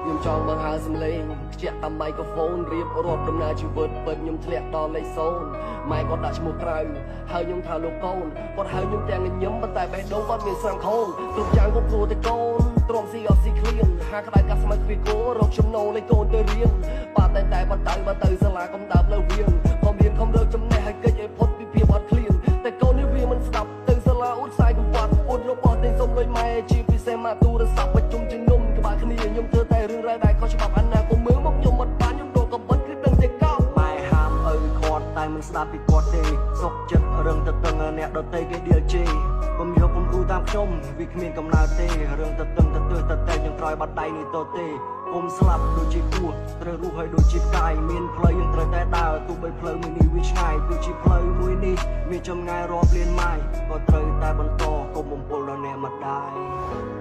ខ្ញុំចង់មើលហើសំឡេងខ្ជាក់តាមម៉ៃក្រូហ្វូនរៀបរាប់ដំណើរជីវិតពិតខ្ញុំធ្លាក់ដល់លេខ0ម៉ែគាត់ដាក់ឈ្មោះក្រៅហើយខ្ញុំថាលោកកូនគាត់ហៅខ្ញុំទាំងញញឹមប៉ុន្តែបេះដូងគាត់មានស្រាំខូនគ្រប់យ៉ាងគាត់ព្រោះតែកូនទ្រាំស៊ីអត់ស៊ីឃ្លៀងហាក្តៅកាត់ស្មៅគ្វីគោរកចំណូលលេខកូនទៅរៀនបាទតែបើទៅសាលាកុំដើរលើវៀងខំរៀនខំរើចំណេះឲ្យកិច្ចឲ្យផុតពីភាពអត់ឃ្លៀងតែកូននេះវាមិនស្ដាប់ទៅសាលាអ៊ូតខ្សែកំបាត់អ៊ូតរបស់តែសុំលុយម៉ែជាពិសេសមកទូរស័ព្ទប្រជុំជំនុំក្បាលគ្នាខ្ញុំធ្វើតែរឿងរ៉ាវដែលខុសច្បាប់អាណាកុំមើលមកខ្ញុំអត់បានខ្ញុំរកកំបិតគឺដឹងតែកោម៉ែហាមឪគាត់តែមិនស្ដាប់ពីគាត់ទេសុកចិត្តរឿងទៅតឹងអ្នកដតីគេដៀលជេកុំយកពំគូតាមខ្ញុំវាគ្មានកំណើតទេរឿងទៅតឹងទៅទើសទៅតែខ្ញុំក្រោយបាត់ដៃនេះតទេគុំស្លាប់ដូចជាគួរត្រូវរស់ឲ្យដូចជាផ្កាយមានផ្លូវយើងត្រូវតែដើរទោះបីផ្លូវមួយនេះវាឆ្ងាយទោះជាផ្លូវមួយនេះមានចម្ងាយរាប់លានម៉ាយក៏ត្រូវតែបន្តកុំបំពុលដល់អ្នកម្ដាយ